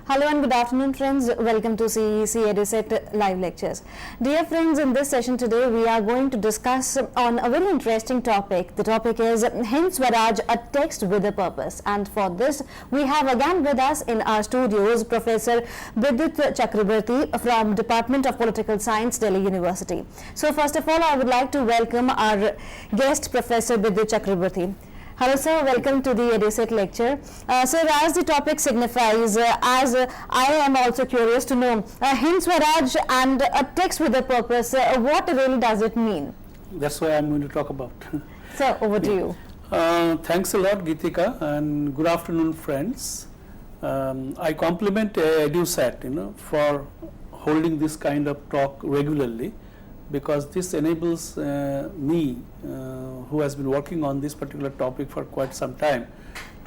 Hello and good afternoon friends, welcome to CEC-UGC live lectures. Dear friends, in this session today we are going to discuss on a very interesting topic. The topic is Hind Swaraj, a text with a purpose, and for this we have again with us in our studios Professor Bidyut Chakrabarti from Department of Political Science, Delhi University. So first of all I would like to welcome our guest Professor Bidyut Chakrabarti. Hello sir, welcome to the EduSec lecture. Sir, as the topic signifies, I am also curious to know, Hind Swaraj and a text with a purpose, what really does it mean? That's what I'm going to talk about. Sir, over to you. Thanks a lot, Geetika, and good afternoon, friends. I compliment EduSat, for holding this kind of talk regularly, because this enables me, who has been working on this particular topic for quite some time,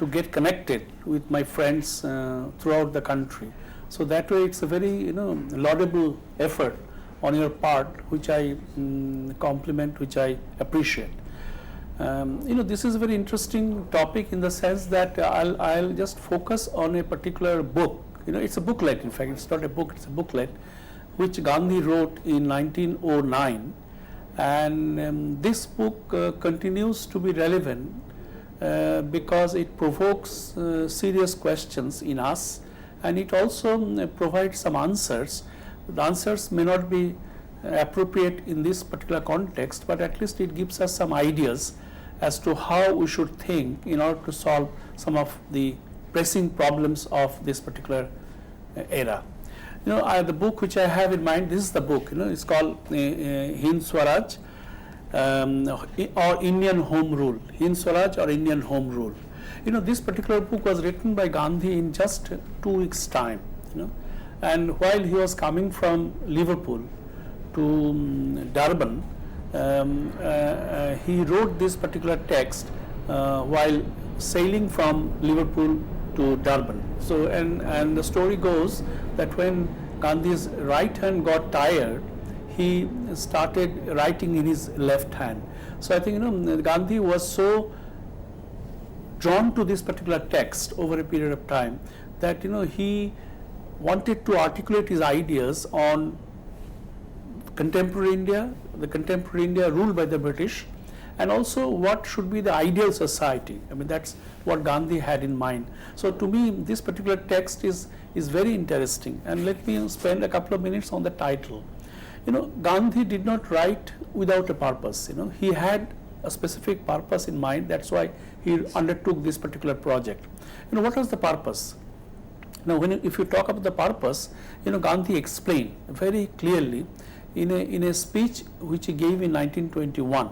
to get connected with my friends throughout the country. So that way it's a very laudable effort on your part, which I compliment, which I appreciate. This is a very interesting topic in the sense that I'll just focus on a particular book. It's a booklet. In fact, it's not a book, it's a booklet, which Gandhi wrote in 1909, and this book continues to be relevant because it provokes serious questions in us, and it also provides some answers. The answers may not be appropriate in this particular context, but at least it gives us some ideas as to how we should think in order to solve some of the pressing problems of this particular era. The book which I have in mind, this is the book, it's called Hind Swaraj or Indian Home Rule. Hind Swaraj or Indian Home Rule. This particular book was written by Gandhi in just 2 weeks' time, and while he was coming from Liverpool to Durban, he wrote this particular text while sailing from Liverpool to Durban. So, and the story goes that when Gandhi's right hand got tired, he started writing in his left hand. So I think Gandhi was so drawn to this particular text over a period of time that he wanted to articulate his ideas on contemporary India, the contemporary India ruled by the British, and also what should be the ideal society. I mean, that's what Gandhi had in mind. So to me, this particular text is very interesting, and let me spend a couple of minutes on the title. Gandhi did not write without a purpose. He had a specific purpose in mind. That's why he undertook this particular project. What was the purpose? Now, if you talk about the purpose, Gandhi explained very clearly in a speech which he gave in 1921,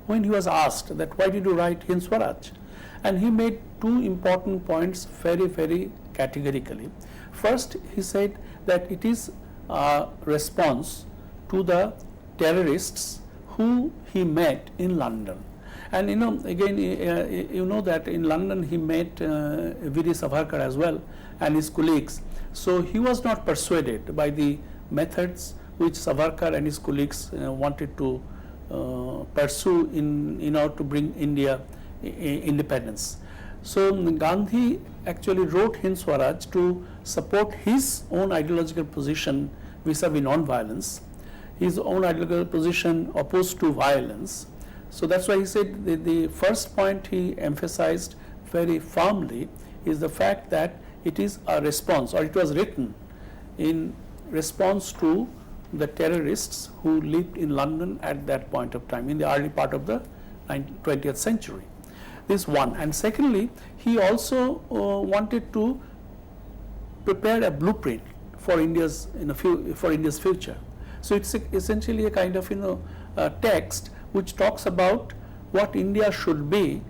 when he was asked that why did you write Hind Swaraj? And he made two important points very, very categorically. First, he said that it is a response to the terrorists who he met in London. And again, that in London he met V.D. Savarkar as well and his colleagues. So he was not persuaded by the methods which Savarkar and his colleagues wanted to pursue in order to bring India independence. So Gandhi actually wrote Hind Swaraj to support his own ideological position vis-a-vis non-violence, his own ideological position opposed to violence. So that's why he said the first point he emphasized very firmly is the fact that it is a response, or it was written in response to the terrorists who lived in London at that point of time, in the early part of the 20th century. This one. And secondly, he also wanted to prepare a blueprint for India's future. So it's essentially a kind of a text which talks about what India should be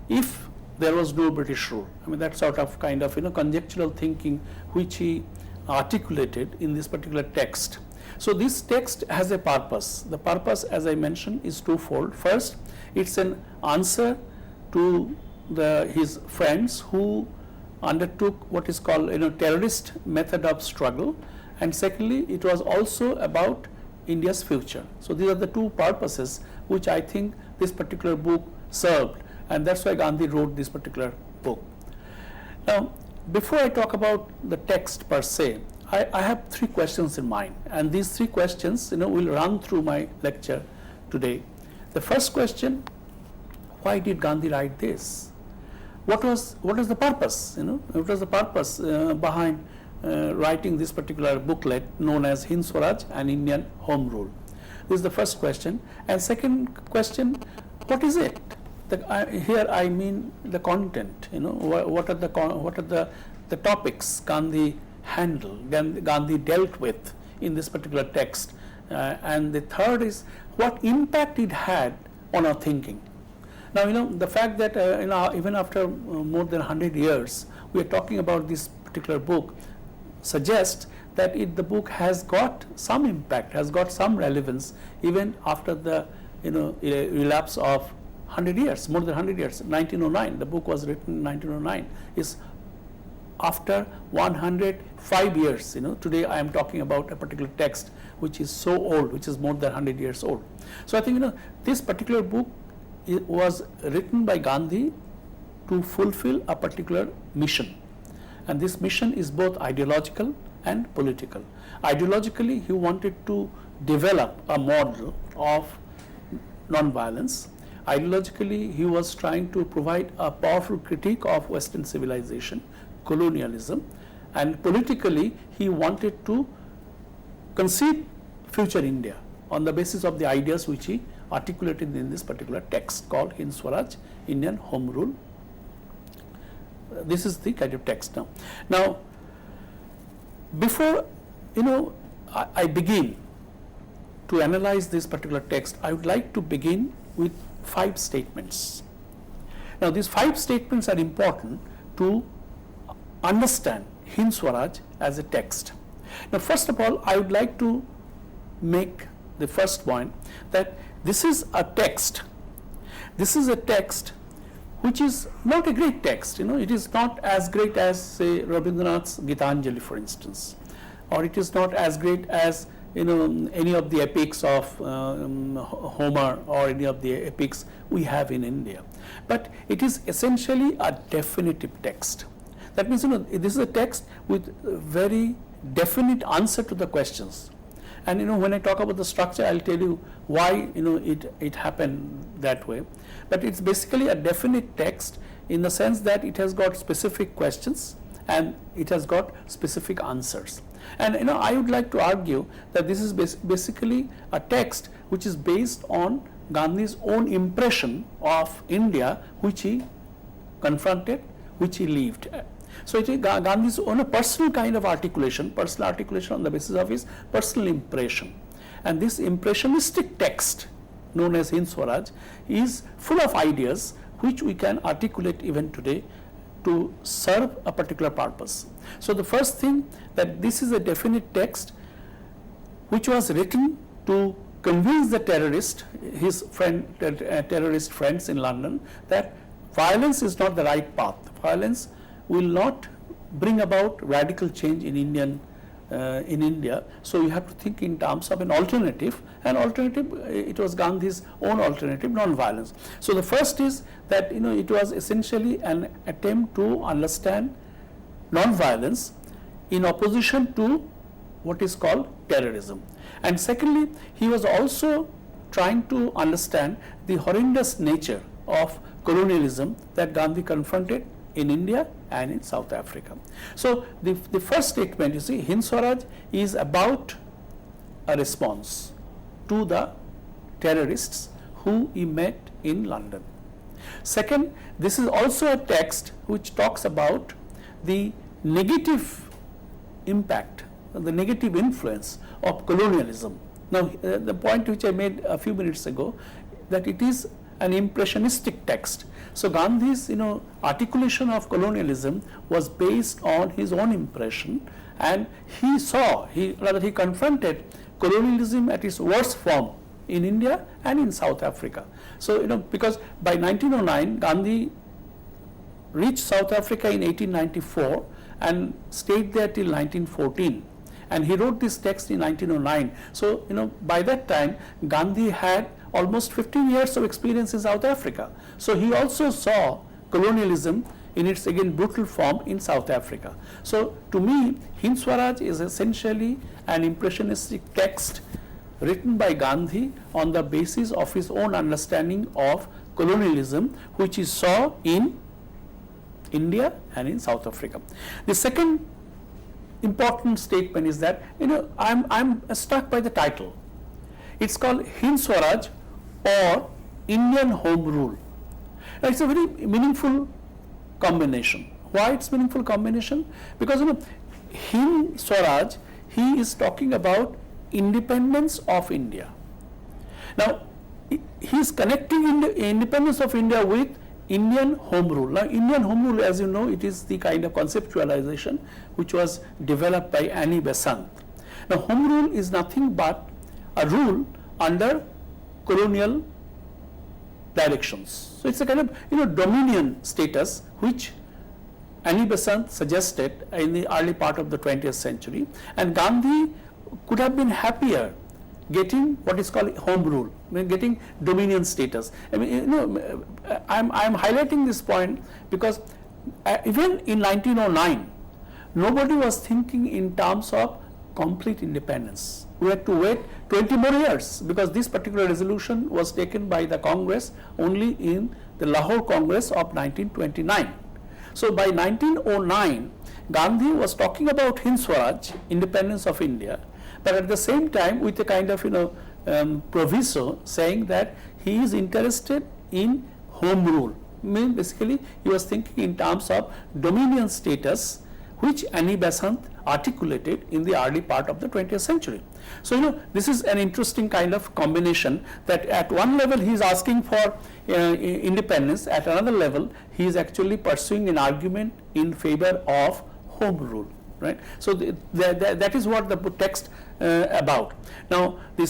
if there was no British rule. I mean, that sort of kind of conjectural thinking which he articulated in this particular text. So this text has a purpose. The purpose, as I mentioned, is twofold. First, it's an answer to his friends who undertook what is called terrorist method of struggle, and secondly, it was also about India's future. So these are the two purposes which I think this particular book served, and that's why Gandhi wrote this particular book. Now, before I talk about the text per se, I have three questions in mind, and these three questions, will run through my lecture today. The first question: why did Gandhi write this? What was the purpose? What was the purpose behind writing this particular booklet known as Hind Swaraj, an Indian Home Rule? This is the first question. And second question: what is it? Here I mean the content. What are the topics Gandhi handled, Gandhi dealt with in this particular text? And the third is what impact it had on our thinking. Now, the fact that even after more than 100 years, we are talking about this particular book suggests that the book has got some impact, has got some relevance even after the relapse of 100 years, more than 100 years. 1909, the book was written in 1909, is after 105 years. Today I am talking about a particular text which is so old, which is more than 100 years old. So I think this particular book was written by Gandhi to fulfill a particular mission, and this mission is both ideological and political. Ideologically, he wanted to develop a model of non-violence. Ideologically, he was trying to provide a powerful critique of Western civilization, colonialism, and politically he wanted to conceive future India on the basis of the ideas which he articulated in this particular text called Hind Swaraj, Indian Home Rule. This is the kind of text now. Now, before I begin to analyze this particular text, I would like to begin with 5 statements. Now, these 5 statements are important to understand Hind Swaraj as a text. Now, first of all, I would like to make the first point that this is a text. This is a text which is not a great text. It is not as great as, say, Rabindranath's Gitanjali, for instance, or it is not as great as any of the epics of Homer or any of the epics we have in India. But it is essentially a definitive text. That means, this is a text with very definite answer to the questions. And when I talk about the structure, I'll tell you why it happened that way. But it's basically a definite text in the sense that it has got specific questions and it has got specific answers. And I would like to argue that this is basically a text which is based on Gandhi's own impression of India, which he confronted, which he lived. So it is Gandhi's own personal kind of articulation on the basis of his personal impression. And this impressionistic text known as Hind Swaraj is full of ideas which we can articulate even today to serve a particular purpose. So the first thing, that this is a definite text which was written to convince the terrorist, his terrorist friends in London, that violence is not the right path. Violence will not bring about radical change in India. So you have to think in terms of an alternative. An alternative, it was Gandhi's own alternative, non-violence. So the first is that it was essentially an attempt to understand non-violence in opposition to what is called terrorism. And secondly, he was also trying to understand the horrendous nature of colonialism that Gandhi confronted in India and in South Africa. So the first statement, Hind Swaraj is about a response to the terrorists who he met in London. Second, this is also a text which talks about the negative impact, the negative influence of colonialism. Now, the point which I made a few minutes ago, that it is an impressionistic text. So Gandhi's articulation of colonialism was based on his own impression, and he confronted colonialism at its worst form in India and in South Africa. So because by 1909 Gandhi reached South Africa in 1894 and stayed there till 1914, and he wrote this text in 1909. So by that time Gandhi had almost 15 years of experience in South Africa. So he also saw colonialism in its again brutal form in South Africa. So to me, Hind Swaraj is essentially an impressionistic text written by Gandhi on the basis of his own understanding of colonialism, which he saw in India and in South Africa. The second important statement is that, I'm struck by the title. It's called Hind Swaraj or Indian Home Rule. Now, it's a very meaningful combination. Why it's meaningful combination? Because Hind Swaraj, he is talking about independence of India. Now, he is connecting independence of India with Indian Home Rule. Now, Indian Home Rule, as you know, it is the kind of conceptualization which was developed by Annie Besant. Now, Home Rule is nothing but a rule under colonial directions. So, it's a kind of dominion status which Annie Besant suggested in the early part of the 20th century, and Gandhi could have been happier getting what is called home rule, getting dominion status. I mean, I'm highlighting this point because even in 1909, nobody was thinking in terms of complete independence. We had to wait 20 more years because this particular resolution was taken by the Congress only in the Lahore Congress of 1929. So by 1909, Gandhi was talking about Hind Swaraj, independence of India, but at the same time with a kind of proviso saying that he is interested in home rule. Basically, he was thinking in terms of dominion status, which Annie Besant articulated in the early part of the 20th century. So, this is an interesting kind of combination that at one level he is asking for independence, at another level he is actually pursuing an argument in favor of home rule, right. So, that is what the text about. Now, the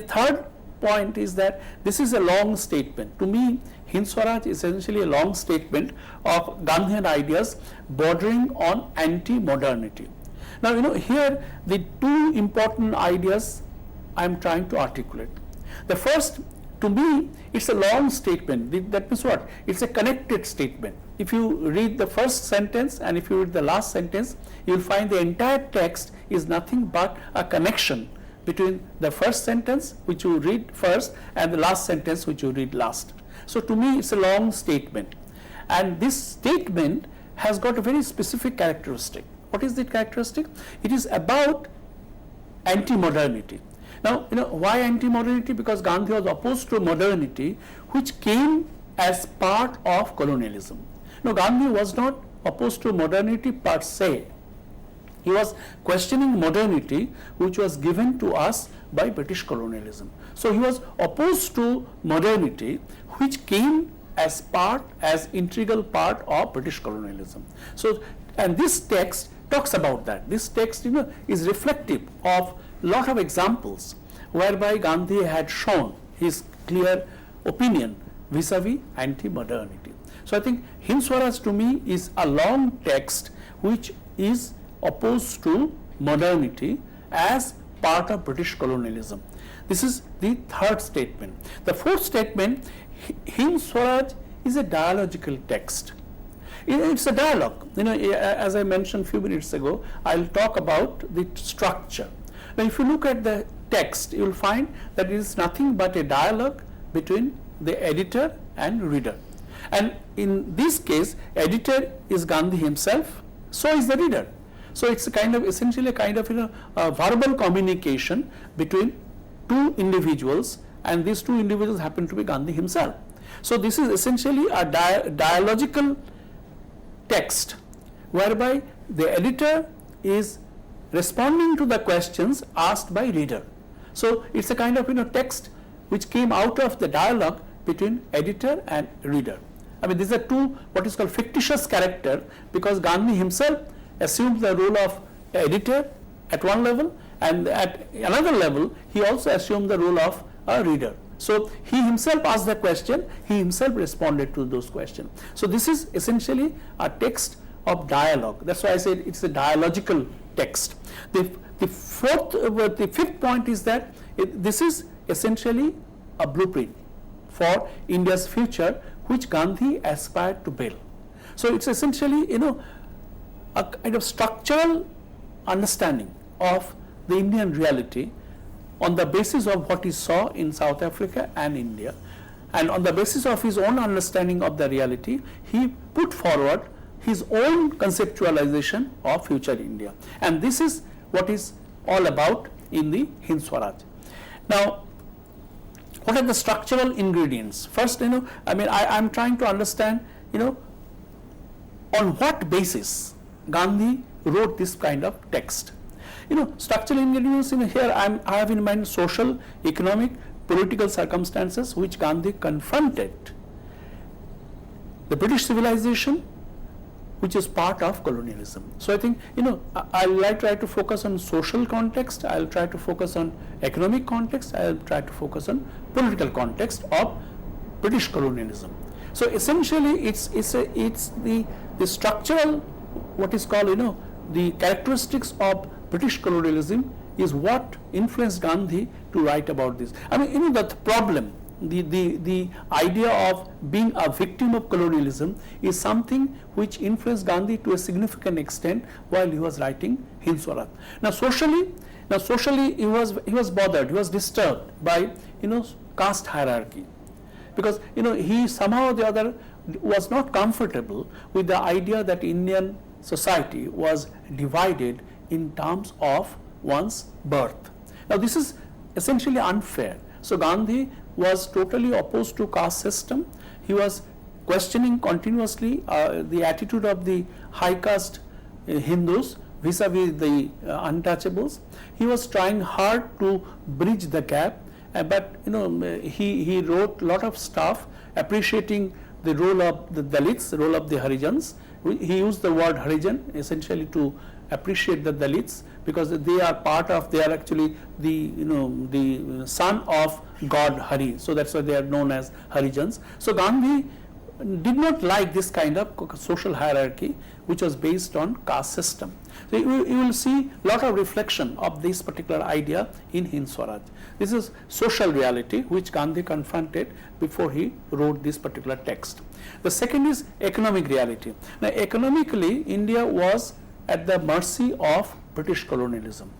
third point is that this is a long statement. To me, Hind Swaraj is essentially a long statement of Gandhian ideas bordering on anti-modernity. Now, here the two important ideas I am trying to articulate. The first, to me, it's a long statement. That means what? It's a connected statement. If you read the first sentence and if you read the last sentence, you will find the entire text is nothing but a connection between the first sentence which you read first and the last sentence which you read last. So to me, it's a long statement, and this statement has got a very specific characteristic. What is the characteristic? It is about anti-modernity. Now, why anti-modernity? Because Gandhi was opposed to modernity which came as part of colonialism. Now, Gandhi was not opposed to modernity per se. He was questioning modernity which was given to us by British colonialism. So, he was opposed to modernity which came as integral part of British colonialism. So, and this text talks about that. This text, is reflective of lot of examples whereby Gandhi had shown his clear opinion vis-a-vis anti-modernity. So, I think Hind Swaraj to me is a long text which is opposed to modernity as part of British colonialism. This is the third statement. The fourth statement, Hind Swaraj is a dialogical text. It's a dialogue. As I mentioned a few minutes ago, I'll talk about the structure. Now, if you look at the text, you will find that it is nothing but a dialogue between the editor and reader. And in this case, editor is Gandhi himself, so is the reader. So, it's essentially a kind of a verbal communication between two individuals, and these two individuals happen to be Gandhi himself. So, this is essentially a dialogical text whereby the editor is responding to the questions asked by reader. So, it's a kind of text which came out of the dialogue between editor and reader. I mean, these are two what is called fictitious character, because Gandhi himself assumed the role of editor at one level, and at another level he also assumed the role of a reader. So, he himself asked the question, he himself responded to those questions. So, this is essentially a text of dialogue. That's why I said it's a dialogical text. The fifth point is that this is essentially a blueprint for India's future which Gandhi aspired to build. So it's essentially, a kind of structural understanding of the Indian reality on the basis of what he saw in South Africa and India, and on the basis of his own understanding of the reality, he put forward his own conceptualization of future India. And this is what is all about in the Hind Swaraj. Now, what are the structural ingredients? First, I'm trying to understand, on what basis Gandhi wrote this kind of text. Structural ingredients, here I have in mind social, economic, political circumstances which Gandhi confronted. The British civilization, which is part of colonialism. So I think, I'll try to focus on social context, I'll try to focus on economic context, I'll try to focus on political context of British colonialism. So essentially, it's the structural, what is called, the characteristics of British colonialism is what influenced Gandhi to write about this. The problem, the idea of being a victim of colonialism is something which influenced Gandhi to a significant extent while he was writing Hind Swaraj. Now socially he was bothered, he was disturbed by caste hierarchy, because he somehow or the other was not comfortable with the idea that Indian society was divided in terms of one's birth. Now this is essentially unfair. So Gandhi was totally opposed to caste system. He was questioning continuously the attitude of the high caste Hindus vis-a-vis the untouchables. He was trying hard to bridge the gap, but he wrote a lot of stuff appreciating the role of the Dalits, the role of the Harijans. He used the word Harijan essentially to appreciate the Dalits, because they are actually the son of God Hari, so that's why they are known as Harijans. So Gandhi did not like this kind of social hierarchy which was based on caste system. So you will see a lot of reflection of this particular idea in Hind Swaraj. This is social reality which Gandhi confronted before he wrote this particular text. The second is economic reality. Now economically, India was at the mercy of British colonialism.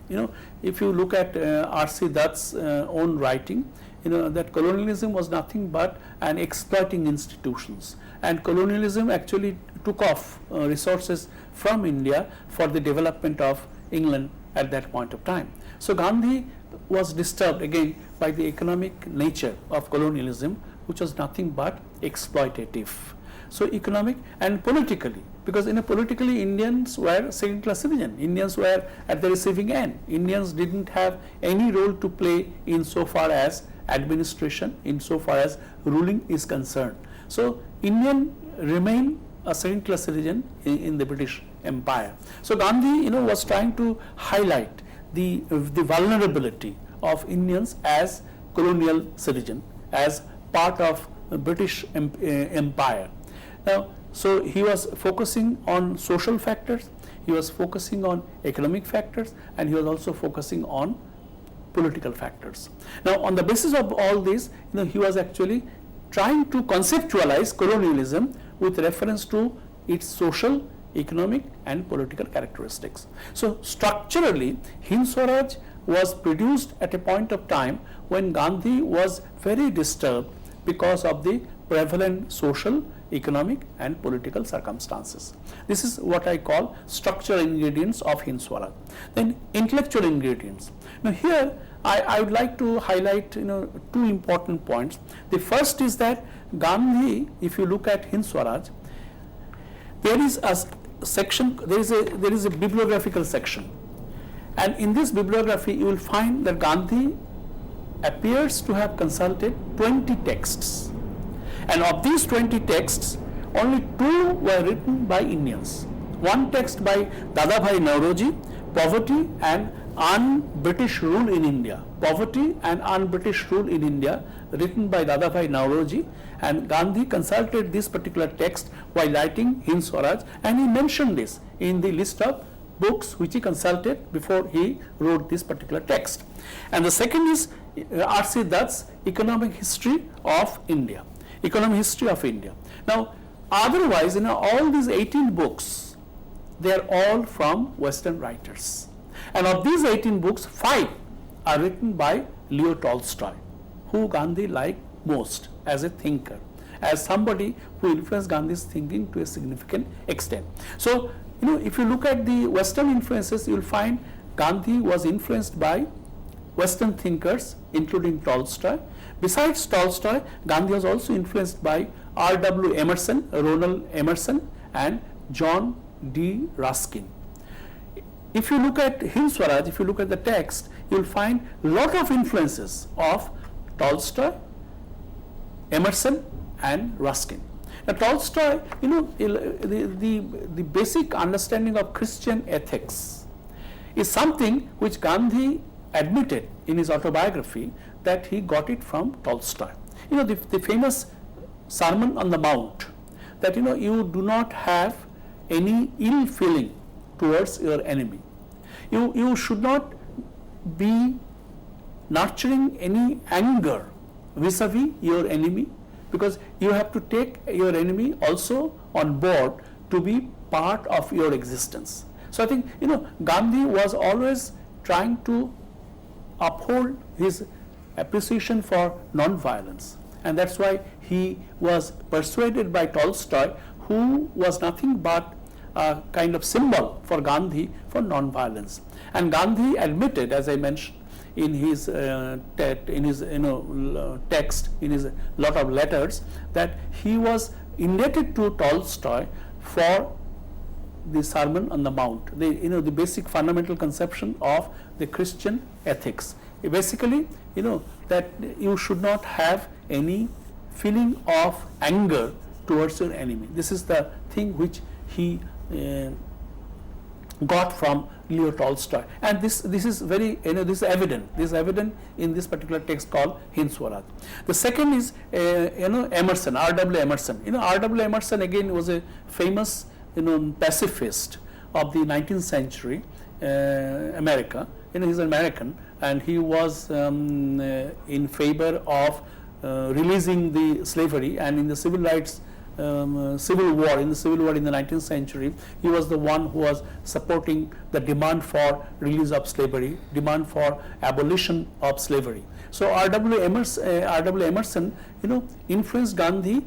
If you look at R.C. Dutt's own writing, that colonialism was nothing but an exploiting institutions, and colonialism actually took off resources from India for the development of England at that point of time. So Gandhi was disturbed again by the economic nature of colonialism, which was nothing but exploitative. So economic and politically, because politically Indians were second class citizens, Indians were at the receiving end. Indians didn't have any role to play in so far as administration, in so far as ruling is concerned. So Indian remained a second class citizen in the British Empire. So Gandhi was trying to highlight the vulnerability of Indians as colonial citizen, as part of British Empire. Now, so he was focusing on social factors, he was focusing on economic factors, and he was also focusing on political factors. Now, on the basis of all this, he was actually trying to conceptualize colonialism with reference to its social, economic, and political characteristics. So, structurally, Hind Swaraj was produced at a point of time when Gandhi was very disturbed because of the prevalent social, economic, and political circumstances. This is what I call structural ingredients of Hind Swaraj. Then intellectual ingredients. Now here I would like to highlight two important points. The first is that Gandhi, if you look at Hind Swaraj, there is a section, there is a bibliographical section, and in this bibliography you will find that Gandhi appears to have consulted 20 texts, and of these 20 texts only 2 were written by Indians. One text by Dadabhai Nauroji, Poverty and Un-British Rule in India, Poverty and Un-British Rule in India, written by Dadabhai Nauroji, and Gandhi consulted this particular text while writing Hind Swaraj, and he mentioned this in the list of books which he consulted before he wrote this particular text. And the second is R.C. Dutt's Economic History of India. Economic History of India. Now, Otherwise, all these 18 books, they are all from Western writers. And of these 18 books, 5 are written by Leo Tolstoy, who Gandhi liked most as a thinker, as somebody who influenced Gandhi's thinking to a significant extent. So, if you look at the Western influences, you will find Gandhi was influenced by Western thinkers, including Tolstoy. Besides Tolstoy, Gandhi was also influenced by R.W. Emerson, Ronald Emerson, and John D. Ruskin. If you look at Hind Swaraj, if you look at the text, you will find a lot of influences of Tolstoy, Emerson, and Ruskin. Now, Tolstoy, the basic understanding of Christian ethics is something which Gandhi admitted in his autobiography that he got it from Tolstoy. The famous Sermon on the Mount, that you do not have any ill feeling towards your enemy. You should not be nurturing any anger vis-a-vis your enemy, because you have to take your enemy also on board to be part of your existence. So I think Gandhi was always trying to uphold his appreciation for non-violence, and that's why he was persuaded by Tolstoy, who was nothing but a kind of symbol for Gandhi for non-violence. And Gandhi admitted, as I mentioned, in his text, in his lot of letters, that he was indebted to Tolstoy for the Sermon on the Mount, the basic fundamental conception of the Christian ethics. Basically, that you should not have any feeling of anger towards your enemy. This is the thing which he got from Leo Tolstoy, and this is very this is evident. This is evident in this particular text called Hind Swaraj. The second is Emerson, R.W. Emerson. R.W. Emerson again was a famous pacifist of the 19th century America. He's an American, and he was in favor of releasing the slavery, and in the civil rights civil war in the 19th century, he was the one who was supporting the demand for release of slavery, demand for abolition of slavery. So R.W. Emerson, influenced Gandhi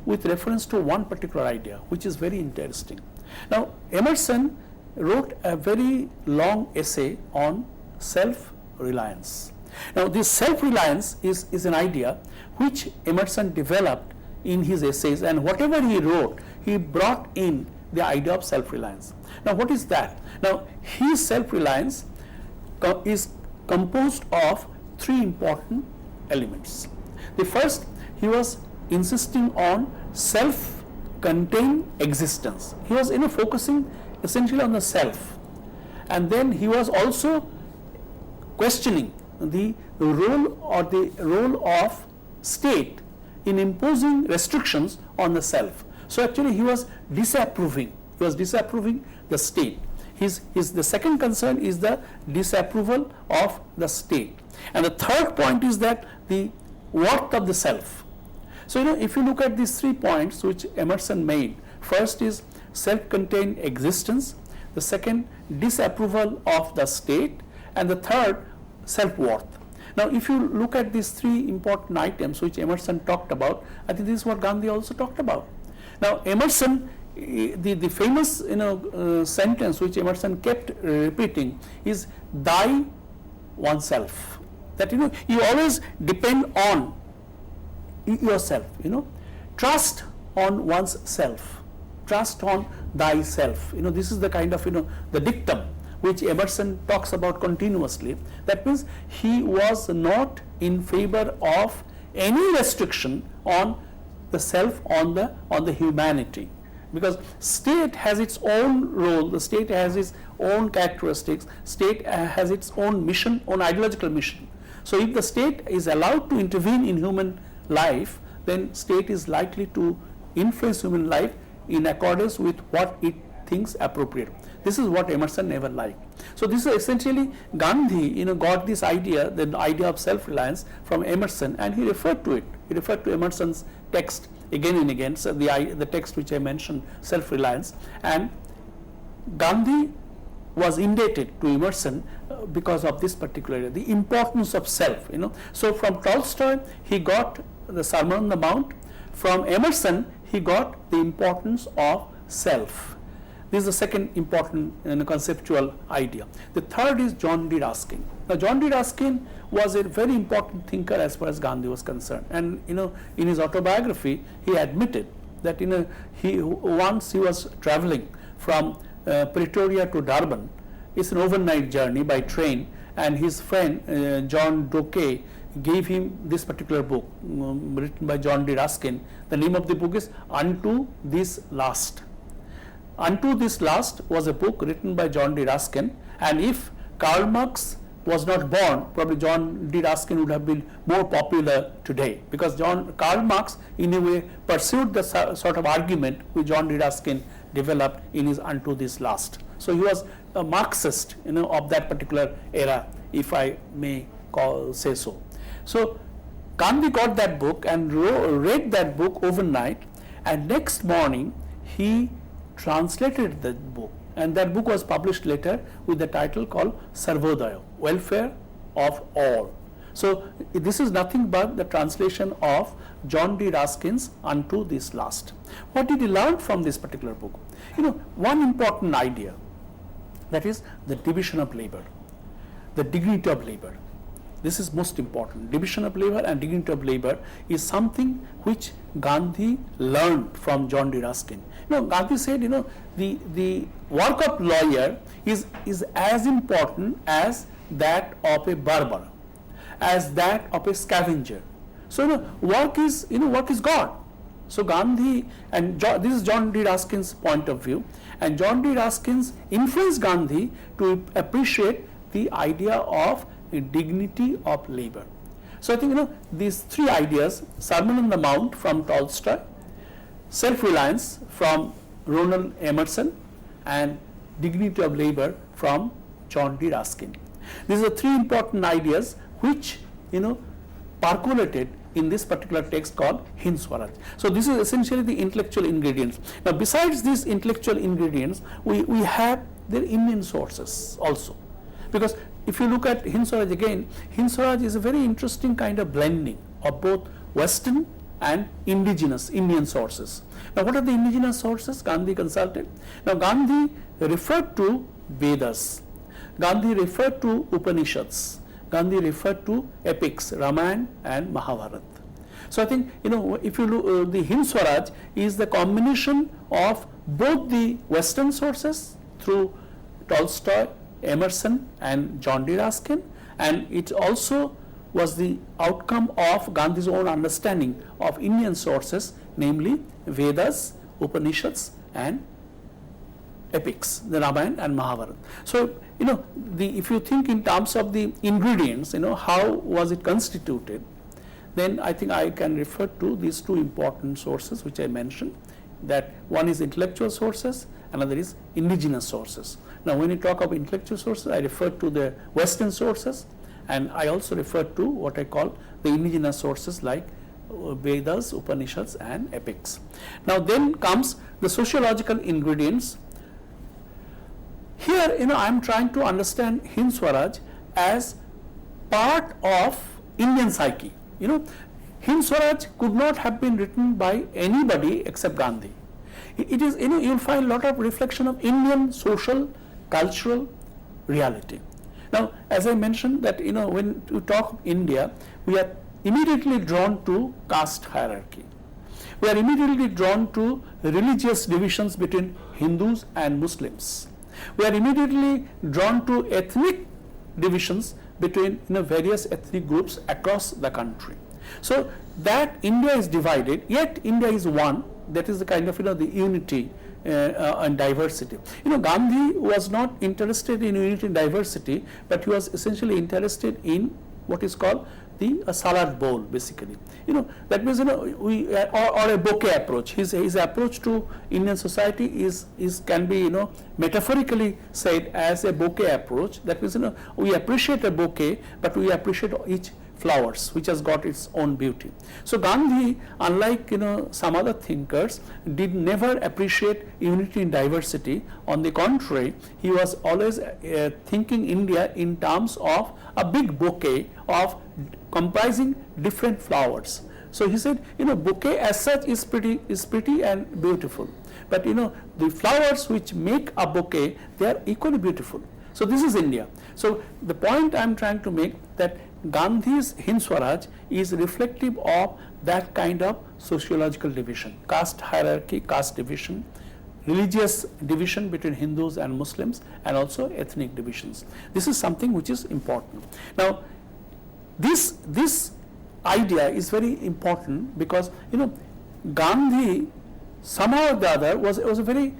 with reference to one particular idea, which is very interesting. Now, Emerson wrote a very long essay on self-reliance. Now, this self-reliance is an idea which Emerson developed in his essays, and whatever he wrote, he brought in the idea of self-reliance. Now, what is that? Now, his self-reliance is composed of 3 important elements. The first, he was insisting on self-contained existence. He was focusing essentially on the self, and then he was also questioning the role of state in imposing restrictions on the self. So actually he was disapproving the state. The second concern is the disapproval of the state, and the third point is that the worth of the self. So if you look at these 3 points which Emerson made, first is self-contained existence, the second disapproval of the state, and the third self-worth. Now, if you look at these 3 important items which Emerson talked about, I think this is what Gandhi also talked about. Now, Emerson, the famous sentence which Emerson kept repeating is "thy oneself." That you always depend on yourself. Trust on one's self. Trust on thyself. This is the kind of the dictum which Emerson talks about continuously. That means he was not in favor of any restriction on the self, on the humanity, because state has its own role, the state has its own characteristics, state has its own mission, own ideological mission. So if the state is allowed to intervene in human life, then state is likely to influence human life in accordance with what it thinks appropriate. This is what Emerson never liked. So this is essentially Gandhi, got this idea, the idea of self-reliance from Emerson, and he referred to it. He referred to Emerson's text again and again. So the text which I mentioned, self-reliance, and Gandhi was indebted to Emerson because of this particular area, the importance of self. So from Tolstoy he got the Sermon on the Mount. From Emerson he got the importance of self. This is the second important conceptual idea. The third is John D. Ruskin. Now John D. Ruskin was a very important thinker as far as Gandhi was concerned, and in his autobiography he admitted that once he was traveling from Pretoria to Durban. It's an overnight journey by train, and his friend John Doke gave him this particular book written by John D. Ruskin. The name of the book is Unto This Last. Unto This Last was a book written by John D. Ruskin, and if Karl Marx was not born, probably John D. Ruskin would have been more popular today, because Karl Marx in a way pursued the sort of argument which John D. Ruskin developed in his Unto This Last. So he was a Marxist, of that particular era, if I may say so. So Gandhi got that book and read that book overnight, and next morning he translated the book, and that book was published later with the title called Sarvodaya, Welfare of All. So this is nothing but the translation of John D. Ruskin's Unto This Last. What did he learn from this particular book? One important idea, that is the division of labor, the dignity of labor. This is most important. Division of labor and dignity of labor is something which Gandhi learned from John D. Ruskin. Gandhi said, the work of lawyer is as important as that of a barber, as that of a scavenger. So work is God. So Gandhi, and this is John D. Ruskin's point of view, and John D. Ruskin's influenced Gandhi to appreciate the idea of a dignity of labor. So I think these three ideas: Sermon on the Mount from Tolstoy, self-reliance from Ronald Emerson, and dignity of labor from John D. Ruskin. These are three important ideas which percolated in this particular text called Hind Swaraj. So this is essentially the intellectual ingredients. Now besides these intellectual ingredients, we have their Indian sources also, because if you look at Hind Swaraj again, Hind Swaraj is a very interesting kind of blending of both Western and indigenous Indian sources. Now what are the indigenous sources Gandhi consulted? Now Gandhi referred to Vedas, Gandhi referred to Upanishads, Gandhi referred to epics, Ramayana and Mahabharata. So I think if you look, the Hind Swaraj is the combination of both the Western sources through Tolstoy, Emerson and John D. Ruskin, and it also was the outcome of Gandhi's own understanding of Indian sources, namely Vedas, Upanishads and epics, the Ramayana and Mahabharata. So if you think in terms of the ingredients, how was it constituted, then I think I can refer to these two important sources which I mentioned, that one is intellectual sources, another is indigenous sources. Now when you talk of intellectual sources, I refer to the Western sources, and I also refer to what I call the indigenous sources like Vedas, Upanishads and epics. Now then comes the sociological ingredients. Here I am trying to understand Hind Swaraj as part of Indian psyche. Hind Swaraj could not have been written by anybody except Gandhi. It is, you will find a lot of reflection of Indian social, cultural reality. Now, as I mentioned that, when we talk of India, we are immediately drawn to caste hierarchy. We are immediately drawn to religious divisions between Hindus and Muslims. We are immediately drawn to ethnic divisions between various ethnic groups across the country. So that India is divided, yet India is one. That is the kind of the unity and diversity. Gandhi was not interested in unity and diversity, but he was essentially interested in what is called the salad bowl, basically. That means or a bouquet approach. His approach to Indian society can be metaphorically said as a bouquet approach. That means we appreciate a bouquet, but we appreciate each flowers, which has got its own beauty. So Gandhi, unlike some other thinkers, did never appreciate unity in diversity. On the contrary, he was always thinking India in terms of a big bouquet of comprising different flowers. So he said, bouquet as such is pretty and beautiful, but the flowers which make a bouquet, they are equally beautiful. So this is India. So the point I am trying to make, that Gandhi's Hind Swaraj is reflective of that kind of sociological division, caste hierarchy, caste division, religious division between Hindus and Muslims, and also ethnic divisions. This is something which is important. Now, this idea is very important because Gandhi somehow or the other was a very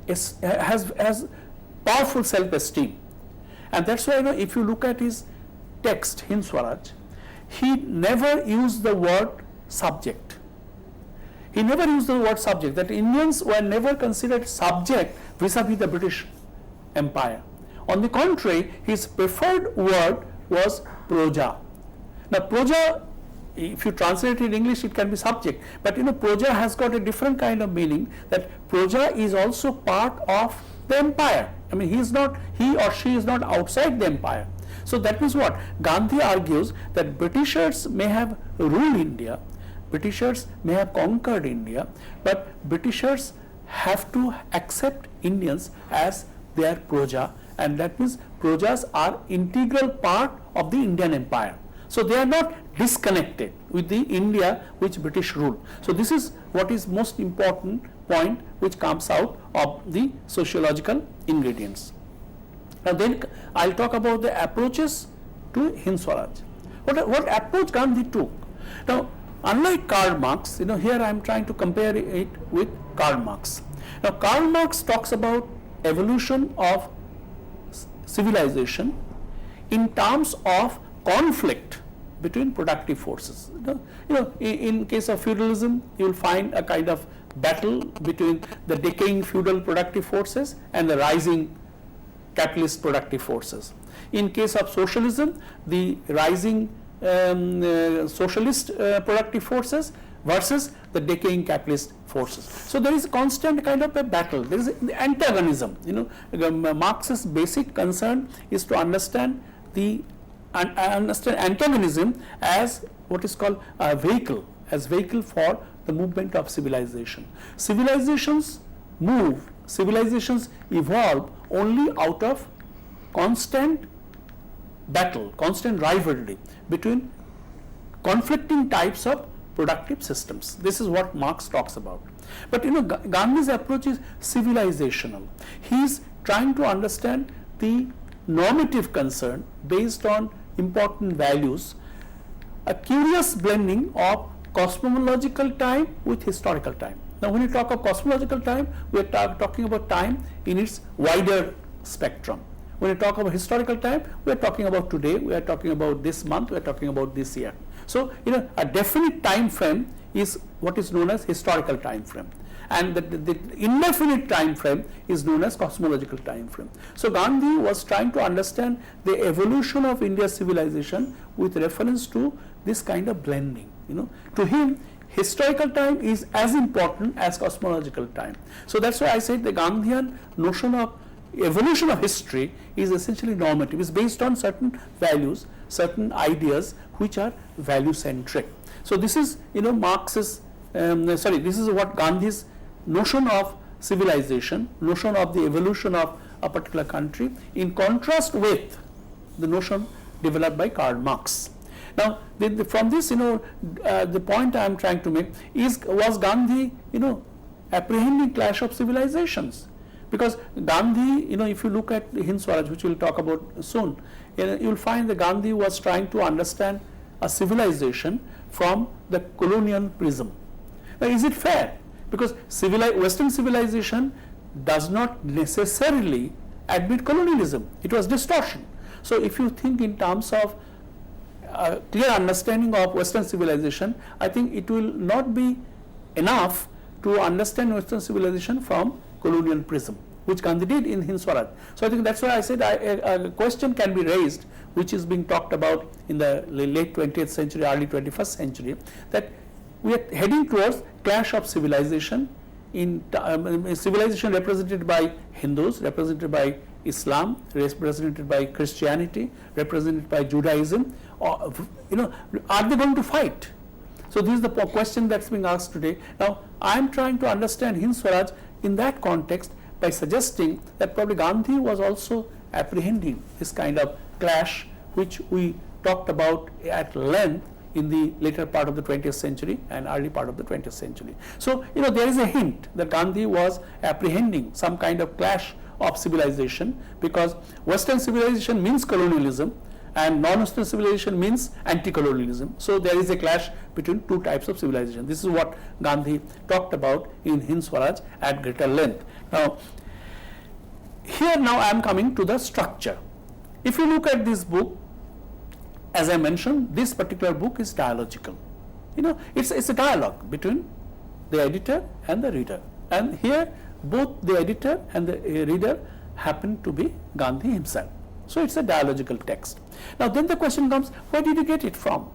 has powerful self-esteem, and that's why if you look at his text Hind Swaraj, he never used the word subject. He never used the word subject, that Indians were never considered subject vis-a-vis the British Empire. On the contrary, his preferred word was proja. Now proja, if you translate it in English, it can be subject, but proja has got a different kind of meaning, that proja is also part of the empire. I mean, he or she is not outside the empire. So that means what? Gandhi argues that Britishers may have ruled India, Britishers may have conquered India, but Britishers have to accept Indians as their proja, and that means projas are integral part of the Indian empire. So they are not disconnected with the India which British rule. So this is what is most important point which comes out of the sociological ingredients. Now then I'll talk about the approaches to Hind Swaraj. What approach Gandhi took? Now, unlike Karl Marx, here I am trying to compare it with Karl Marx. Now Karl Marx talks about evolution of civilization in terms of conflict between productive forces. In case of feudalism, you will find a kind of battle between the decaying feudal productive forces and the rising capitalist productive forces. In case of socialism, the rising socialist productive forces versus the decaying capitalist forces. So there is a constant kind of a battle. There is the antagonism. Marx's basic concern is to understand antagonism as what is called a vehicle, for the movement of civilization. Civilizations move, civilizations evolve only out of constant battle, constant rivalry between conflicting types of productive systems. This is what Marx talks about. But Gandhi's approach is civilizational. He is trying to understand the normative concern based on important values, a curious blending of cosmological time with historical time. Now when you talk of cosmological time, we are talking about time in its wider spectrum. When you talk about historical time, we are talking about today, we are talking about this month, we are talking about this year. So a definite time frame is what is known as historical time frame, and the indefinite time frame is known as cosmological time frame. So Gandhi was trying to understand the evolution of India's civilization with reference to this kind of blending. To him, historical time is as important as cosmological time. So that's why I said the Gandhian notion of evolution of history is essentially normative. It's based on certain values, certain ideas which are value centric. So this is Marx's this is what Gandhi's notion of civilization, notion of the evolution of a particular country, in contrast with the notion developed by Karl Marx. Now from this the point I am trying to make was Gandhi apprehending clash of civilizations, because Gandhi, if you look at Hind Swaraj, which we will talk about soon, you will find that Gandhi was trying to understand a civilization from the colonial prism. Now is it fair? Because Western civilization does not necessarily admit colonialism. It was distortion. So if you think in terms of a clear understanding of Western civilization, I think it will not be enough to understand Western civilization from colonial prism. which Gandhi did in Hind Swaraj. So I think that's why I said a question can be raised, which is being talked about in the late 20th century, early 21st century, that we are heading towards clash of civilization, in civilization represented by Hindus, represented by Islam, represented by Christianity, represented by Judaism. Or, are they going to fight? So this is the question that's being asked today. Now, I am trying to understand Hind Swaraj in that context by suggesting that probably Gandhi was also apprehending this kind of clash, which we talked about at length in the later part of the 20th century and early part of the 20th century. So, there is a hint that Gandhi was apprehending some kind of clash of civilization, because Western civilization means colonialism and non-Western civilization means anti-colonialism. So there is a clash between two types of civilization. This is what Gandhi talked about in Hind Swaraj at greater length. Now, here now I am coming to the structure. If you look at this book, as I mentioned, this particular book is dialogical. It's a dialogue between the editor and the reader. And here both the editor and the reader happen to be Gandhi himself. So it's a dialogical text. Now then the question comes, where did you get it from?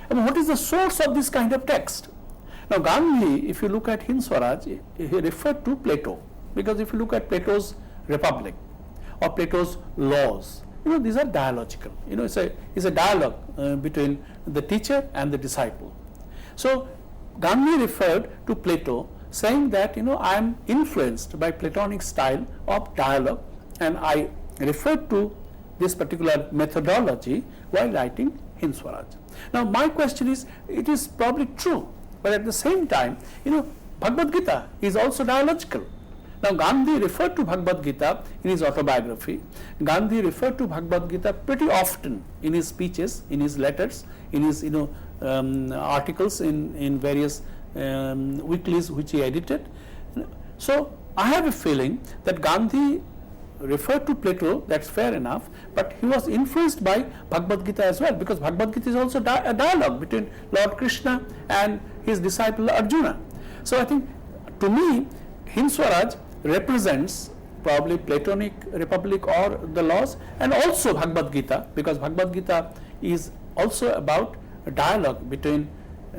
What is the source of this kind of text? Now Gandhi, if you look at Hind Swaraj, he referred to Plato, because if you look at Plato's Republic or Plato's Laws, these are dialogical. It's a dialogue between the teacher and the disciple. So Gandhi referred to Plato, saying that I am influenced by Platonic style of dialogue, and I referred to this particular methodology while writing Hind Swaraj. Now my question is, it is probably true, but at the same time, Bhagavad Gita is also dialogical. Now Gandhi referred to Bhagavad Gita in his autobiography. Gandhi referred to Bhagavad Gita pretty often in his speeches, in his letters, in his articles in various weeklies which he edited. So I have a feeling that Gandhi referred to Plato, that's fair enough, but he was influenced by Bhagavad Gita as well, because Bhagavad Gita is also a dialogue between Lord Krishna and his disciple Arjuna. So I think, to me, Hind Swaraj represents probably Platonic Republic or the Laws, and also Bhagavad Gita, because Bhagavad Gita is also about a dialogue between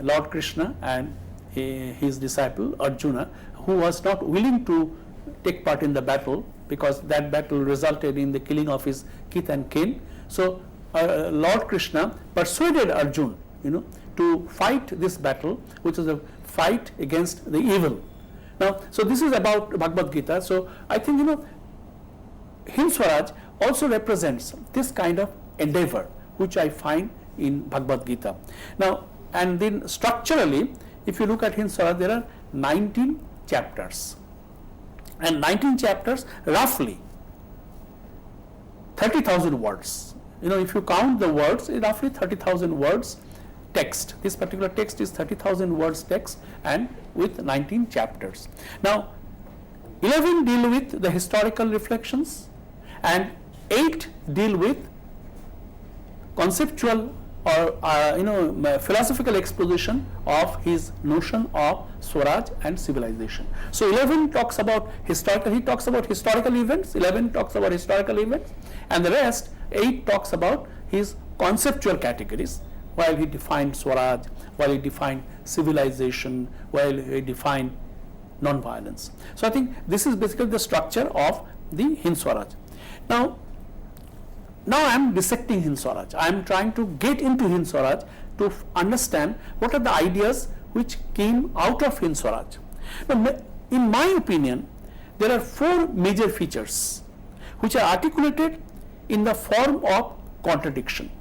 Lord Krishna and his disciple Arjuna, who was not willing to take part in the battle, because that battle resulted in the killing of his kith and kin. So Lord Krishna persuaded Arjuna, to fight this battle, which is a fight against the evil. Now, so this is about Bhagavad Gita. So I think, Hind Swaraj also represents this kind of endeavor, which I find in Bhagavad Gita. Now, and then structurally, if you look at Hind Swaraj, there are 19 chapters. And 19 chapters, roughly 30,000 words. If you count the words, roughly 30,000 words text. This particular text is 30,000 words text, and with 19 chapters. Now, 11 deal with the historical reflections, and 8 deal with conceptual or philosophical exposition of his notion of Swaraj and civilization. So 11 talks about historical, he talks about historical events, 11 talks about historical events, and the rest 8 talks about his conceptual categories, while he defined Swaraj, while he defined civilization, while he defined non-violence. So I think this is basically the structure of the Hind Swaraj. Now I am dissecting Hind Swaraj. I am trying to get into Hind Swaraj to understand what are the ideas which came out of Hind Swaraj. Now, in my opinion, there are 4 major features which are articulated in the form of contradiction.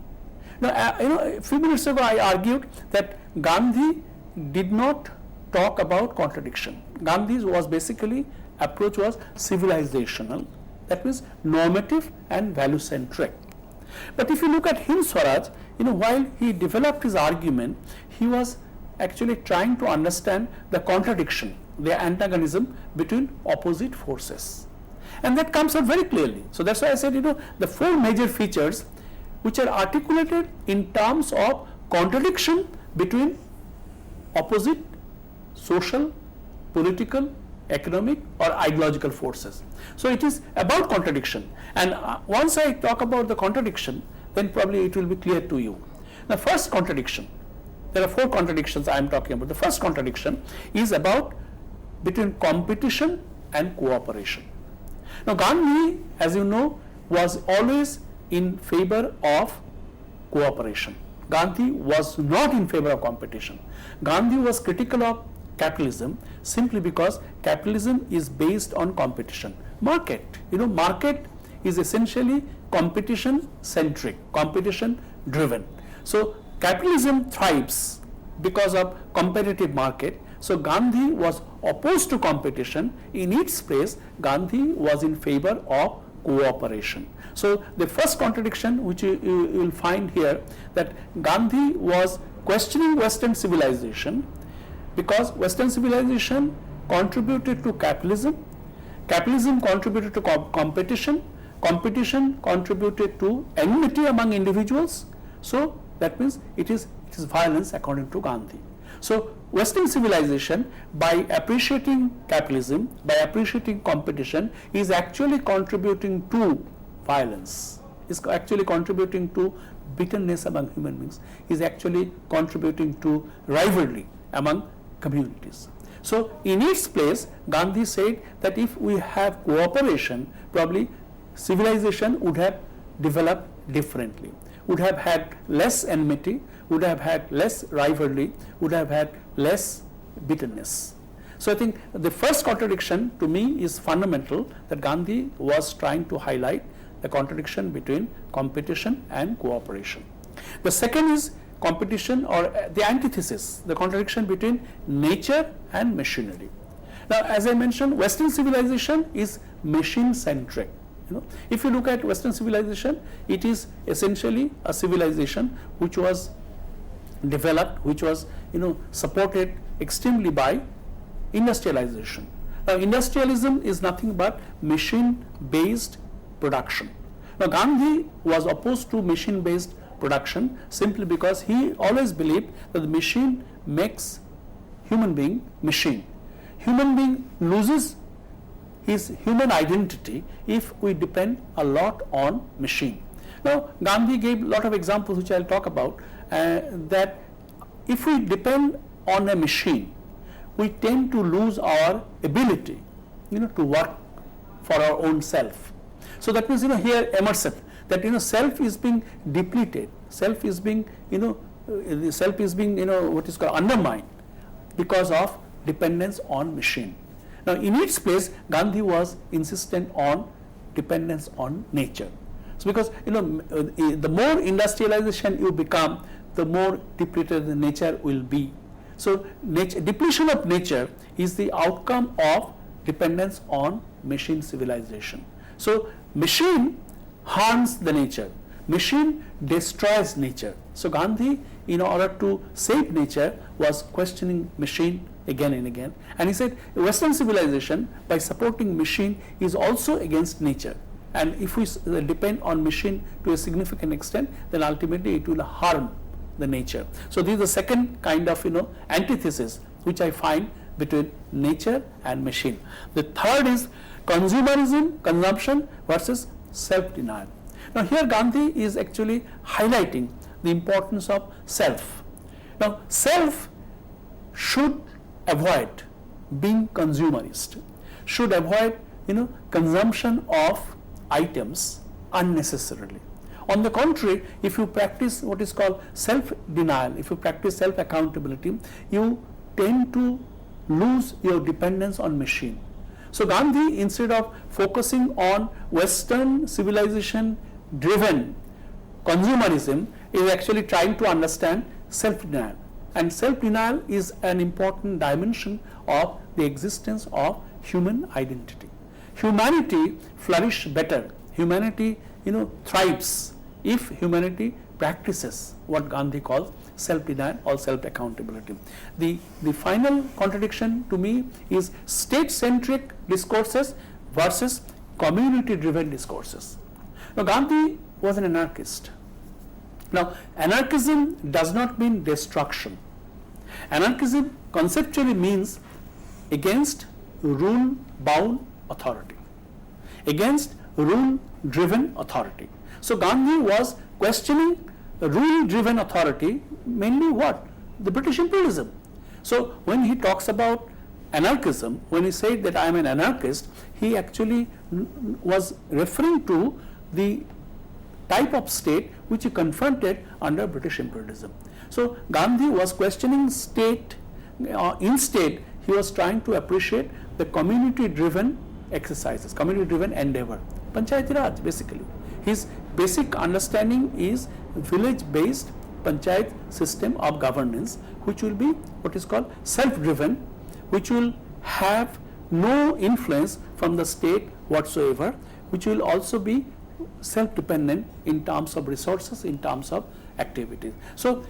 Now, a few minutes ago I argued that Gandhi did not talk about contradiction. Gandhi's was basically approach was civilizational, that means normative and value centric. But if you look at Hind Swaraj, while he developed his argument, he was actually trying to understand the contradiction, the antagonism between opposite forces, and that comes out very clearly. So that's why I said, the 4 major features which are articulated in terms of contradiction between opposite social, political, economic or ideological forces. So it is about contradiction, and once I talk about the contradiction, then probably it will be clear to you. The first contradiction, there are 4 contradictions I am talking about. The first contradiction is about between competition and cooperation. Now Gandhi, as you know, was always in favor of cooperation. Gandhi was not in favor of competition. Gandhi was critical of capitalism simply because capitalism is based on competition. Market, market is essentially competition centric, competition driven. So capitalism thrives because of competitive market. So Gandhi was opposed to competition. In its place, Gandhi was in favor of cooperation. So the first contradiction which you will find here, that Gandhi was questioning Western civilization because Western civilization contributed to capitalism, capitalism contributed to competition, competition contributed to enmity among individuals. So that means it is violence according to Gandhi. So Western civilization, by appreciating capitalism, by appreciating competition, is actually contributing to violence, is actually contributing to bitterness among human beings, is actually contributing to rivalry among communities. So in its place, Gandhi said that if we have cooperation, probably civilization would have developed differently, would have had less enmity, would have had less rivalry, would have had less bitterness. So I think the first contradiction to me is fundamental, that Gandhi was trying to highlight the contradiction between competition and cooperation. The second is competition, or the antithesis, the contradiction between nature and machinery. Now, as I mentioned, Western civilization is machine centric. If you look at Western civilization, it is essentially a civilization which was developed, which was supported extremely by industrialization. Now industrialism is nothing but machine based production. Now Gandhi was opposed to machine based production simply because he always believed that the machine makes human being machine. Human being loses his human identity if we depend a lot on machine. Now Gandhi gave a lot of examples which I will talk about, that if we depend on a machine, we tend to lose our ability to work for our own self. So that means here Emerson, that self is being depleted, self is being what is called undermined because of dependence on machine. Now in its place, Gandhi was insistent on dependence on nature. So because the more industrialization you become, the more depleted the nature will be. So depletion of nature is the outcome of dependence on machine civilization. So machine harms the nature, machine destroys nature. So Gandhi, in order to save nature, was questioning machine again and again, and he said Western civilization, by supporting machine, is also against nature, and if we depend on machine to a significant extent, then ultimately it will harm the nature. So this is the second kind of antithesis which I find between nature and machine. The third is consumerism, consumption versus self-denial. Now here Gandhi is actually highlighting the importance of self. Now self should avoid being consumerist, should avoid consumption of items unnecessarily. On the contrary, if you practice what is called self-denial, if you practice self-accountability, you tend to lose your dependence on machine. So Gandhi, instead of focusing on Western civilization driven consumerism, is actually trying to understand self-denial. And self-denial is an important dimension of the existence of human identity. Humanity flourishes better, humanity thrives if humanity practices what Gandhi calls self-denial or self-accountability. The final contradiction to me is state-centric discourses versus community-driven discourses. Now Gandhi was an anarchist. Now anarchism does not mean destruction. Anarchism conceptually means against rule-bound authority, against rule-driven authority. So Gandhi was questioning rule-driven authority, mainly what? The British imperialism. So when he talks about anarchism, when he said that I am an anarchist, he actually was referring to the type of state which he confronted under British imperialism. So Gandhi was questioning state, instead he was trying to appreciate the community-driven exercises, community-driven endeavor, Panchayati Raj basically. His basic understanding is village-based panchayat system of governance, which will be what is called self-driven, which will have no influence from the state whatsoever, which will also be self-dependent in terms of resources, in terms of activities. So,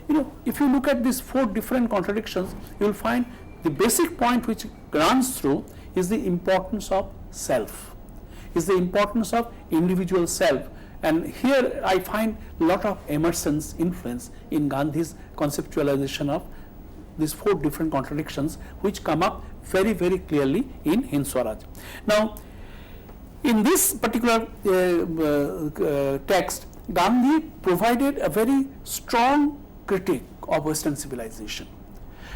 if you look at these 4 different contradictions, you will find the basic point which runs through is the importance of self, is the importance of individual self. And here I find a lot of Emerson's influence in Gandhi's conceptualization of these 4 different contradictions, which come up very, very clearly in Hind Swaraj. Now, in this particular text, Gandhi provided a very strong critique of Western civilization.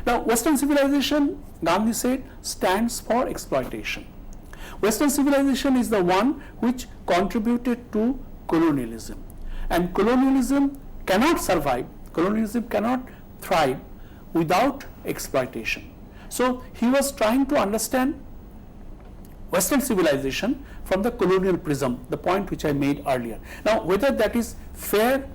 Now, Western civilization, Gandhi said, stands for exploitation. Western civilization is the one which contributed to colonialism, and colonialism cannot survive, colonialism cannot thrive without exploitation. So he was trying to understand Western civilization from the colonial prism, the point which I made earlier. Now, whether that is fair,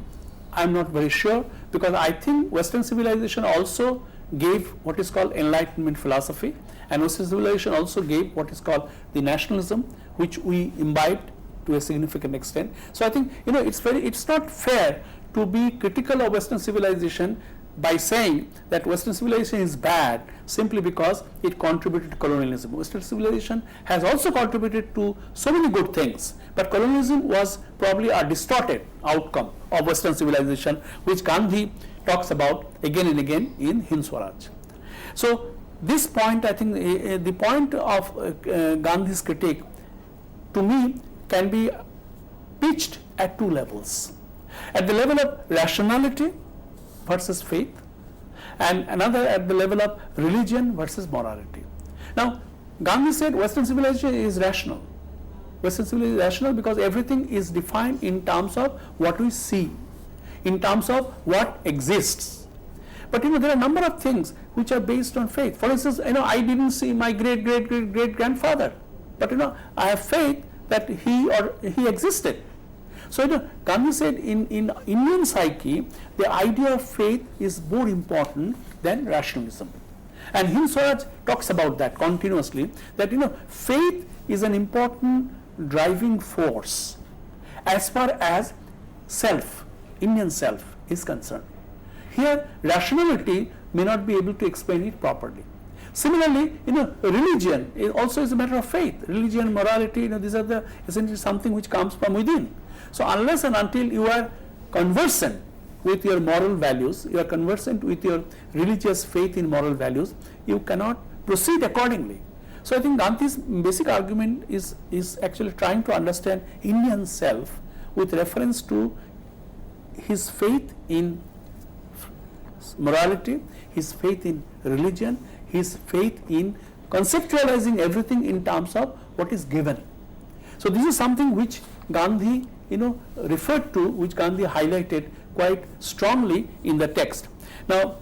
I am not very sure, because I think Western civilization also gave what is called Enlightenment philosophy, and Western civilization also gave what is called the nationalism, which we imbibed to a significant extent. So I think it's not fair to be critical of Western civilization by saying that Western civilization is bad simply because it contributed to colonialism. Western civilization has also contributed to so many good things, but colonialism was probably a distorted outcome of Western civilization, which Gandhi talks about again and again in Hind Swaraj. So this point, I think the point of Gandhi's critique, to me, can be pitched at 2 levels. At the level of rationality versus faith, and another at the level of religion versus morality. Now, Gandhi said Western civilization is rational. Western civilization is rational because everything is defined in terms of what we see, in terms of what exists. But there are a number of things which are based on faith. For instance, I didn't see my great grandfather, but I have faith that he existed. So Gandhi said in Indian psyche, the idea of faith is more important than rationalism. And Hind Swaraj talks about that continuously, that faith is an important driving force as far as self, Indian self is concerned. Here rationality may not be able to explain it properly. Similarly, religion also is a matter of faith. Religion, morality, these are essentially something which comes from within. So unless and until you are conversant with your moral values, you are conversant with your religious faith in moral values, you cannot proceed accordingly. So I think Gandhi's basic argument is actually trying to understand Indian self with reference to his faith in morality, his faith in religion, his faith in conceptualizing everything in terms of what is given. So this is something which Gandhi referred to, which Gandhi highlighted quite strongly in the text. Now,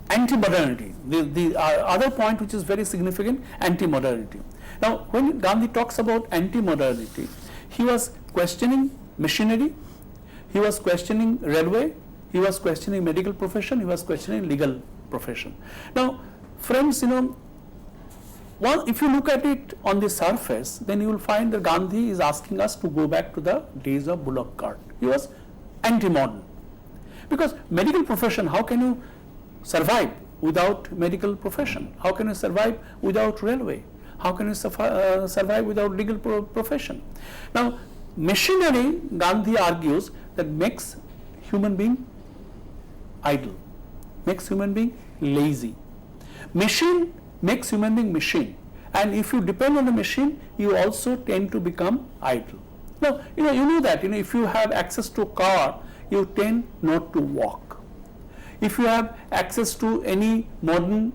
anti-modernity, the other point which is very significant, anti-modernity. Now, when Gandhi talks about anti-modernity, he was questioning machinery, he was questioning railway, he was questioning medical profession, he was questioning legal profession. Now, friends, if you look at it on the surface, then you will find that Gandhi is asking us to go back to the days of bullock cart. He was anti-modern. Because medical profession, how can you survive without medical profession? How can you survive without railway? How can you survive without legal profession? Now, machinery, Gandhi argues, that makes human being idle, makes human being lazy. Machine makes human being machine, and if you depend on the machine, you also tend to become idle. Now, you know that, if you have access to a car, you tend not to walk. If you have access to any modern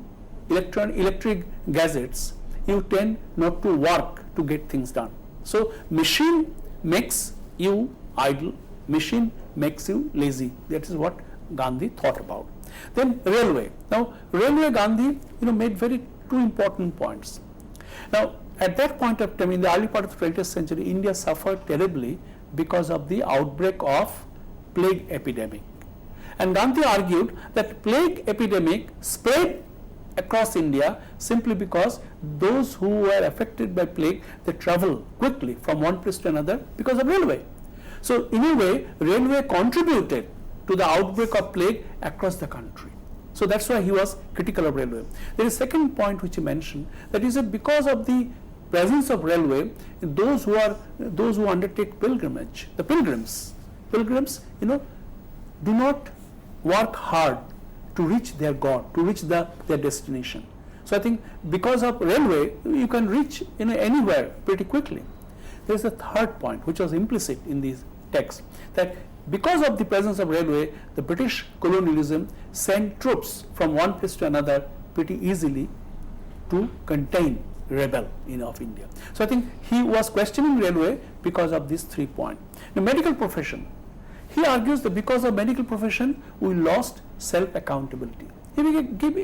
electric gadgets, you tend not to work to get things done. So machine makes you idle, machine makes you lazy. That is what Gandhi thought about. Then railway. Now railway, Gandhi made two important points. Now at that point of time, in the early part of the 20th century, India suffered terribly because of the outbreak of plague epidemic. And Gandhi argued that plague epidemic spread across India simply because those who were affected by plague, they travel quickly from one place to another because of railway. So in a way, railway contributed to the outbreak of plague across the country. So that's why he was critical of railway. There is a second point which he mentioned, that is that because of the presence of railway, those who undertake pilgrimage, the pilgrims, do not work hard to reach their God, to reach their destination. So I think because of railway, you can reach anywhere pretty quickly. There is a third point which was implicit in these texts, that because of the presence of railway, the British colonialism sent troops from one place to another pretty easily to contain rebel of India. So I think he was questioning railway because of these 3 points. The medical profession, he argues that because of medical profession, we lost self-accountability. He will give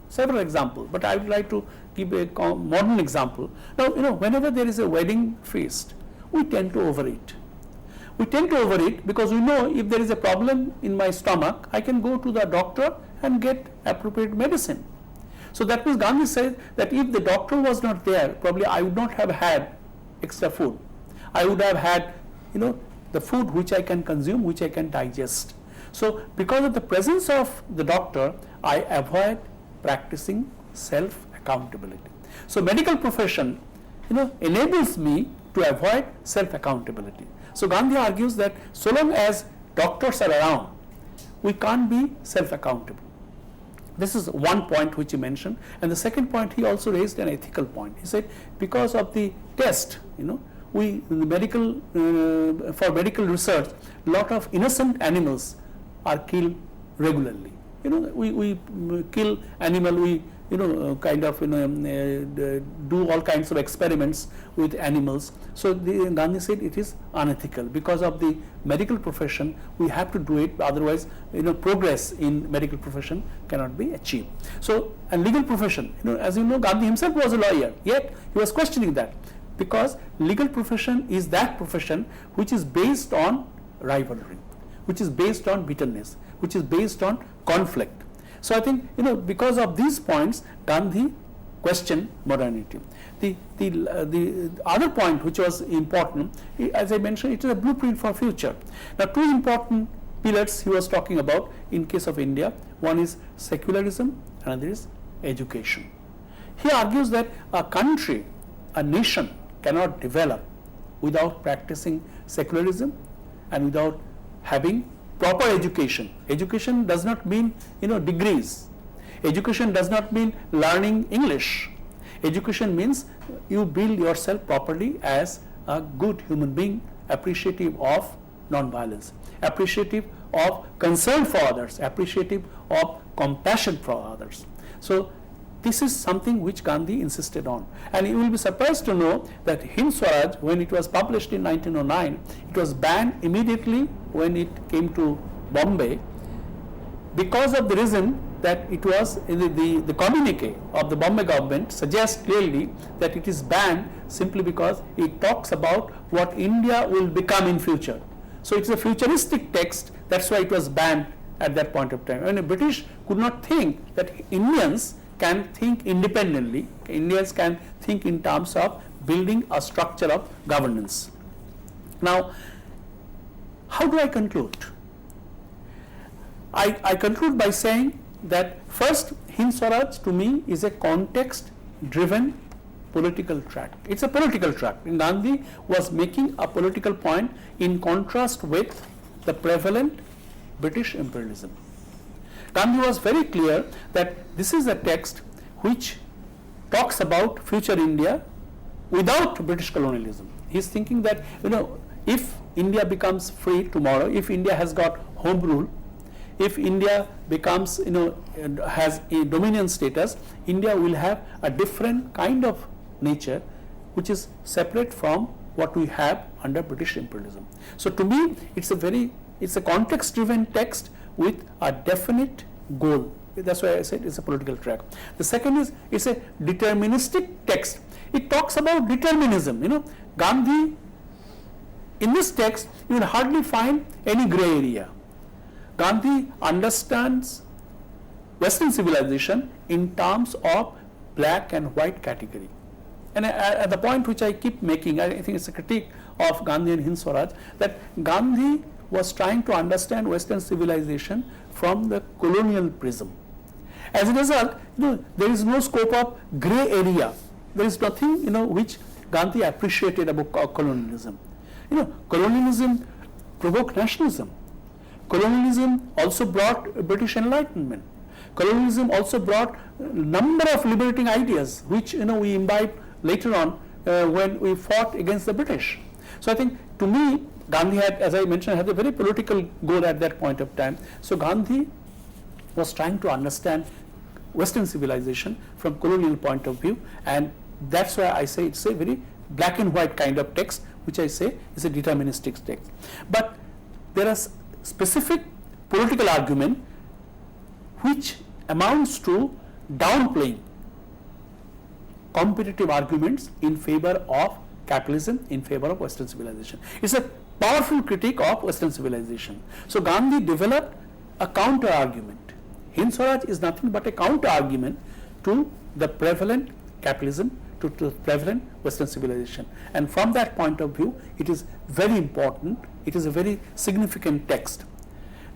several examples, but I would like to give a modern example. Now, whenever there is a wedding feast, we tend to overeat. We tend to overeat because we know if there is a problem in my stomach, I can go to the doctor and get appropriate medicine. So that means Gandhi says that if the doctor was not there, probably I would not have had extra food. I would have had, the food which I can consume, which I can digest. So because of the presence of the doctor, I avoid practicing self-accountability. So medical profession, enables me to avoid self-accountability. So Gandhi argues that so long as doctors are around, we can't be self-accountable. This is one point which he mentioned. And the second point, he also raised an ethical point. He said because of the test, for medical research, lot of innocent animals are killed regularly. We kill animal, we do all kinds of experiments with animals. So Gandhi said it is unethical. Because of the medical profession, we have to do it, otherwise progress in medical profession cannot be achieved. So, and legal profession, as you know, Gandhi himself was a lawyer, yet he was questioning that, because legal profession is that profession which is based on rivalry, which is based on bitterness, which is based on conflict. So I think because of these points, Gandhi questioned modernity. The other point which was important, as I mentioned, it is a blueprint for future. Now 2 important pillars he was talking about in case of India. One is secularism, another is education. He argues that a country, a nation cannot develop without practicing secularism and without having proper education. Education does not mean degrees. Education does not mean learning English. Education means you build yourself properly as a good human being, appreciative of non-violence, appreciative of concern for others, appreciative of compassion for others. So this is something which Gandhi insisted on. And you will be surprised to know that Hind Swaraj, when it was published in 1909, it was banned immediately when it came to Bombay, because of the reason that it was the communique of the Bombay government suggests clearly that it is banned simply because it talks about what India will become in future. So it's a futuristic text, that's why it was banned at that point of time. When the British could not think that Indians can think independently, Indians can think in terms of building a structure of governance. Now, how do I conclude? I conclude by saying that first, Hind Swaraj to me is a context-driven political tract. It's a political tract. And Gandhi was making a political point in contrast with the prevalent British imperialism. Gandhi was very clear that this is a text which talks about future India without British colonialism. He's thinking that, if India becomes free tomorrow, if India has got home rule, if India becomes, has a dominion status, India will have a different kind of nature which is separate from what we have under British imperialism. So to me, it's a context driven text with a definite goal. That's why I said it's a political track. The second is, it's a deterministic text. It talks about determinism. Gandhi, in this text, you will hardly find any gray area. Gandhi understands Western civilization in terms of black and white category. And at the point which I keep making, I think it's a critique of Gandhi and Hind Swaraj, that Gandhi was trying to understand Western civilization from the colonial prism. As a result, there is no scope of gray area. There is nothing, which Gandhi appreciated about colonialism. Colonialism provoked nationalism. Colonialism also brought British Enlightenment. Colonialism also brought a number of liberating ideas, which we imbibed later on when we fought against the British. So I think, to me, Gandhi had, as I mentioned, had a very political goal at that point of time. So Gandhi was trying to understand Western civilization from colonial point of view, and that's why I say it's a very black and white kind of text, which I say is a deterministic text. But there are specific political argument which amounts to downplaying competitive arguments in favor of capitalism, in favor of Western civilization. It's a powerful critique of Western civilization. So Gandhi developed a counter argument. Hind Swaraj is nothing but a counter argument to the prevalent capitalism, to the prevalent Western civilization. And from that point of view, it is very important. It is a very significant text.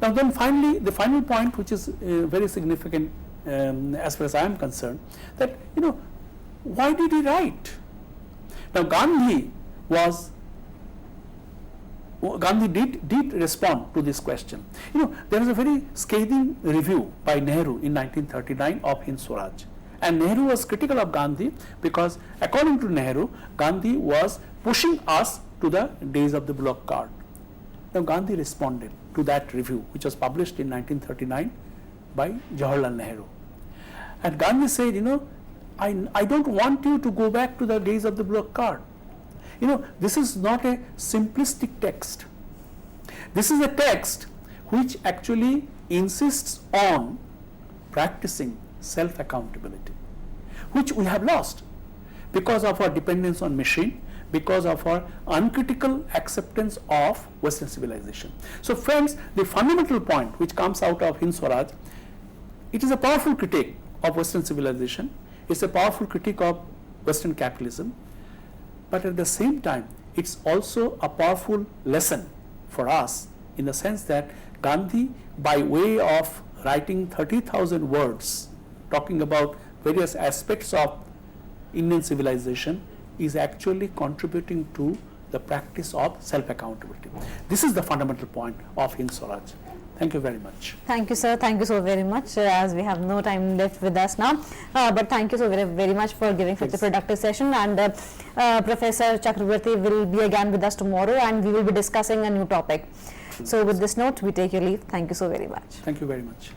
Now then finally, the final point, which is very significant as far as I am concerned, that why did he write? Now Gandhi did respond to this question. There is a very scathing review by Nehru in 1939 of Hind Swaraj. And Nehru was critical of Gandhi because, according to Nehru, Gandhi was pushing us to the days of the bullock cart. Now Gandhi responded to that review, which was published in 1939 by Jawaharlal Nehru. And Gandhi said, I don't want you to go back to the days of the bullock cart. This is not a simplistic text. This is a text which actually insists on practicing self-accountability, which we have lost because of our dependence on machine, because of our uncritical acceptance of Western civilization. So friends, the fundamental point which comes out of Hind Swaraj, it is a powerful critique of Western civilization, it's a powerful critique of Western capitalism, but at the same time, it's also a powerful lesson for us in the sense that Gandhi, by way of writing 30,000 words talking about various aspects of Indian civilization, is actually contributing to the practice of self-accountability. This is the fundamental point of Hind Swaraj. Thank you very much. Thank you, sir. Thank you so very much, as we have no time left with us now. But thank you so very much for giving such a productive session. And Professor Chakraborty will be again with us tomorrow, and we will be discussing a new topic. So with this note, we take your leave. Thank you so very much. Thank you very much.